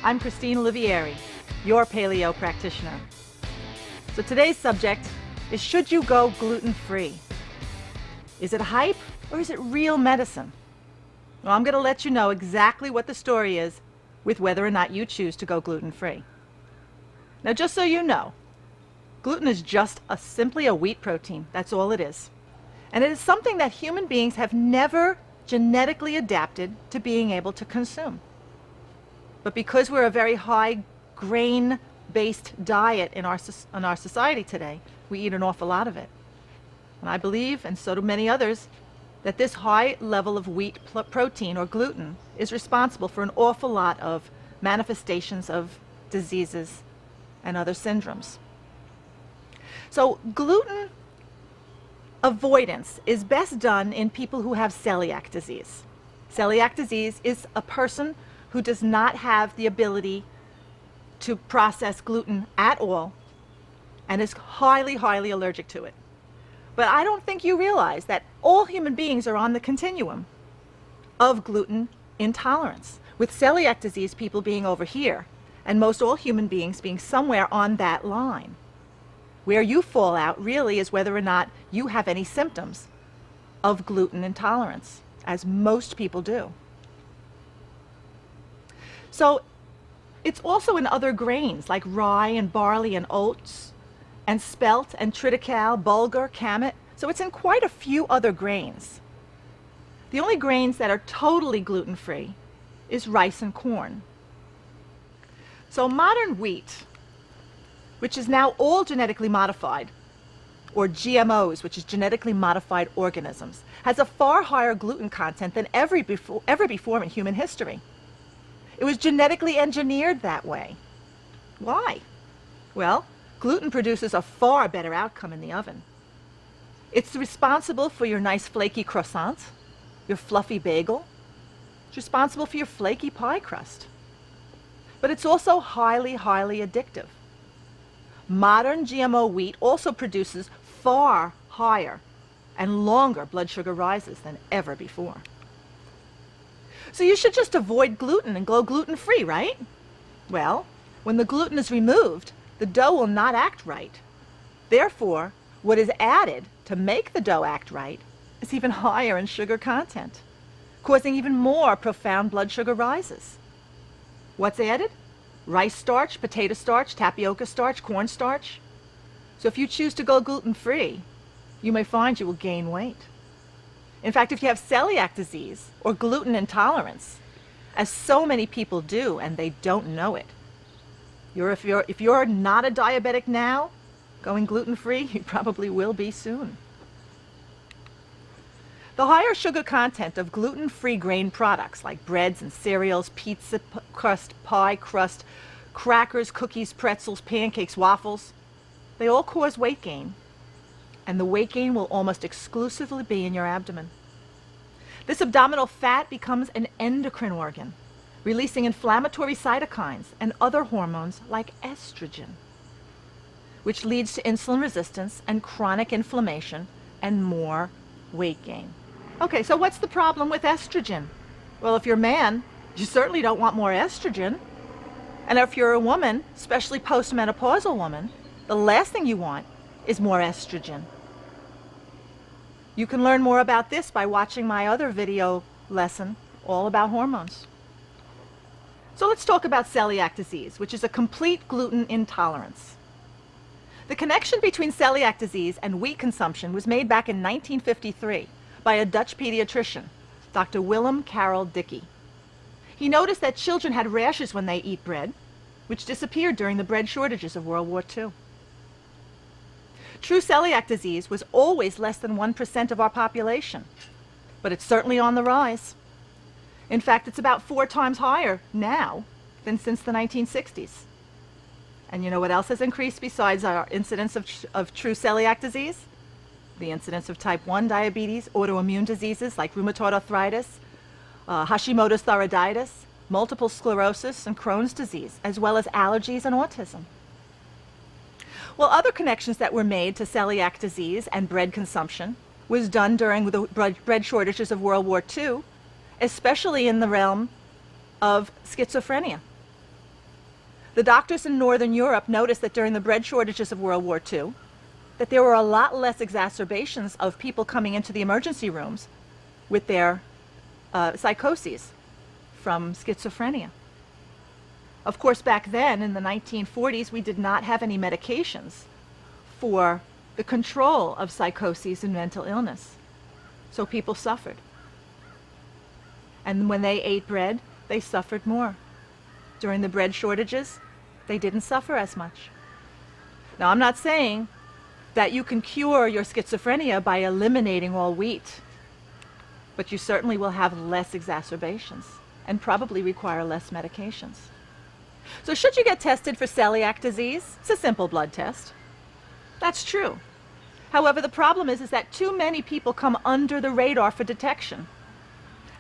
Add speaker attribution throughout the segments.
Speaker 1: I'm Christine Olivieri, your paleo practitioner. So today's subject is, should you go gluten-free? Is it hype or is it real medicine? Well, I'm going to let you know exactly what the story is with whether or not you choose to go gluten-free. Now, just so you know, gluten is just simply a wheat protein. That's all it is. And it is something that human beings have never genetically adapted to being able to consume. But because we're a very high grain-based diet in our society today, we eat an awful lot of it. And I believe, and so do many others, that this high level of wheat protein, or gluten, is responsible for an awful lot of manifestations of diseases and other syndromes. So gluten avoidance is best done in people who have celiac disease. Celiac disease is a person who does not have the ability to process gluten at all and is highly, highly allergic to it. But I don't think you realize that all human beings are on the continuum of gluten intolerance, with celiac disease people being over here and most all human beings being somewhere on that line. Where you fall out really is whether or not you have any symptoms of gluten intolerance, as most people do. So it's also in other grains like rye and barley and oats and spelt and triticale, bulgur, kamut. So it's in quite a few other grains. The only grains that are totally gluten-free is rice and corn. So modern wheat, which is now all genetically modified, or GMOs, which is genetically modified organisms, has a far higher gluten content than ever before in human history. It was genetically engineered that way. Why? Well, gluten produces a far better outcome in the oven. It's responsible for your nice flaky croissant, your fluffy bagel. It's responsible for your flaky pie crust. But it's also highly, highly addictive. Modern GMO wheat also produces far higher and longer blood sugar rises than ever before. So you should just avoid gluten and go gluten-free, right? Well, when the gluten is removed, the dough will not act right. Therefore, what is added to make the dough act right is even higher in sugar content, causing even more profound blood sugar rises. What's added? Rice starch, potato starch, tapioca starch, corn starch. So if you choose to go gluten-free, you may find you will gain weight. In fact, if you have celiac disease or gluten intolerance, as so many people do and they don't know it, if you're not a diabetic now, going gluten-free, you probably will be soon. The higher sugar content of gluten-free grain products like breads and cereals, pizza crust, pie crust, crackers, cookies, pretzels, pancakes, waffles, they all cause weight gain. And the weight gain will almost exclusively be in your abdomen. This abdominal fat becomes an endocrine organ, releasing inflammatory cytokines and other hormones like estrogen, which leads to insulin resistance and chronic inflammation and more weight gain. Okay, so what's the problem with estrogen? Well, if you're a man, you certainly don't want more estrogen. And if you're a woman, especially postmenopausal woman, the last thing you want is more estrogen. You can learn more about this by watching my other video lesson all about hormones. So let's talk about celiac disease, which is a complete gluten intolerance. The connection between celiac disease and wheat consumption was made back in 1953 by a Dutch pediatrician, Dr. Willem Karel Dickey. He noticed that children had rashes when they eat bread, which disappeared during the bread shortages of World War II. True celiac disease was always less than 1% of our population, but it's certainly on the rise. In fact, it's about 4 times higher now than since the 1960s. And you know what else has increased besides our incidence of true celiac disease? The incidence of type 1 diabetes, autoimmune diseases like rheumatoid arthritis, Hashimoto's thyroiditis, multiple sclerosis, and Crohn's disease, as well as allergies and autism. Well, other connections that were made to celiac disease and bread consumption was done during the bread shortages of World War II, especially in the realm of schizophrenia. The doctors in Northern Europe noticed that during the bread shortages of World War II, that there were a lot less exacerbations of people coming into the emergency rooms with their psychoses from schizophrenia. Of course, back then in the 1940s, we did not have any medications for the control of psychoses and mental illness. So people suffered. And when they ate bread, they suffered more. During the bread shortages, they didn't suffer as much. Now, I'm not saying that you can cure your schizophrenia by eliminating all wheat, but you certainly will have less exacerbations and probably require less medications. So should you get tested for celiac disease? It's a simple blood test. That's true. However, the problem is that too many people come under the radar for detection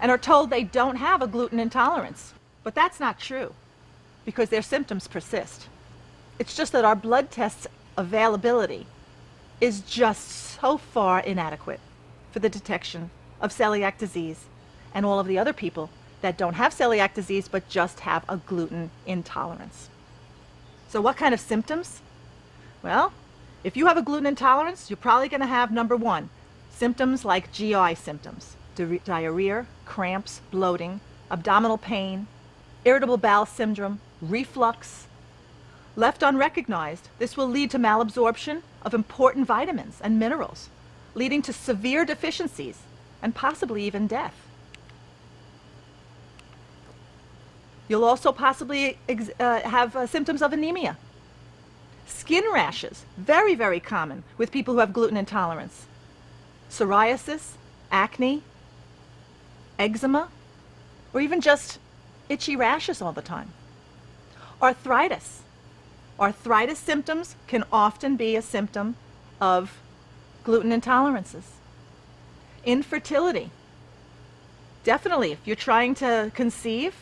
Speaker 1: and are told they don't have a gluten intolerance. But that's not true, because their symptoms persist. It's just that our blood tests availability is just so far inadequate for the detection of celiac disease and all of the other people that don't have celiac disease but just have a gluten intolerance. So what kind of symptoms? Well, if you have a gluten intolerance, you're probably going to have, number one, symptoms like GI symptoms, diarrhea, cramps, bloating, abdominal pain, irritable bowel syndrome, reflux. Left unrecognized, this will lead to malabsorption of important vitamins and minerals, leading to severe deficiencies and possibly even death. You'll also possibly have symptoms of anemia. Skin rashes, very, very common with people who have gluten intolerance. Psoriasis, acne, eczema, or even just itchy rashes all the time. Arthritis. Arthritis symptoms can often be a symptom of gluten intolerances. Infertility. Definitely, if you're trying to conceive,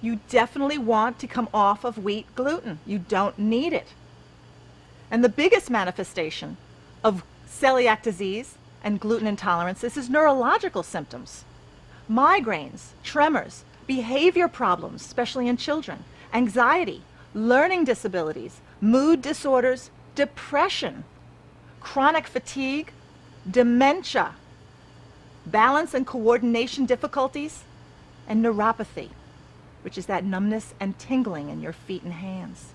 Speaker 1: you definitely want to come off of wheat gluten. You don't need it. And the biggest manifestation of celiac disease and gluten intolerances is neurological symptoms. Migraines, tremors, behavior problems, especially in children, anxiety, learning disabilities, mood disorders, depression, chronic fatigue, dementia, balance and coordination difficulties, and neuropathy, which is that numbness and tingling in your feet and hands.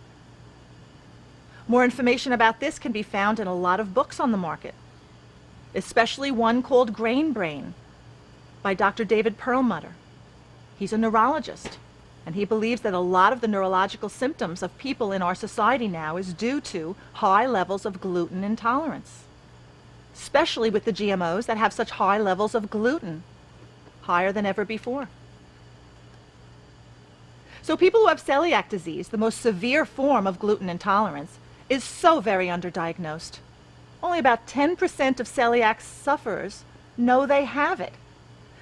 Speaker 1: More information about this can be found in a lot of books on the market, especially one called Grain Brain by Dr. David Perlmutter. He's a neurologist, and he believes that a lot of the neurological symptoms of people in our society now is due to high levels of gluten intolerance, especially with the GMOs that have such high levels of gluten, higher than ever before. So people who have celiac disease, the most severe form of gluten intolerance, is so very underdiagnosed. Only about 10% of celiac sufferers know they have it.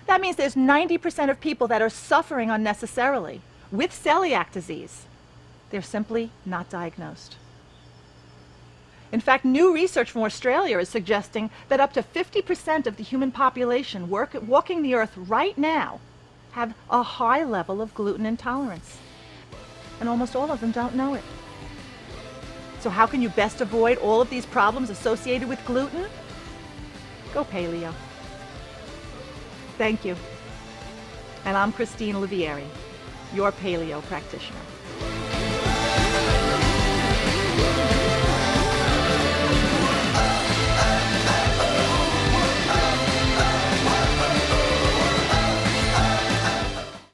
Speaker 1: That means there's 90% of people that are suffering unnecessarily with celiac disease. They're simply not diagnosed. In fact, new research from Australia is suggesting that up to 50% of the human population walking the earth right now have a high level of gluten intolerance. And almost all of them don't know it. So how can you best avoid all of these problems associated with gluten? Go paleo. Thank you. And I'm Christine Olivieri, your paleo practitioner.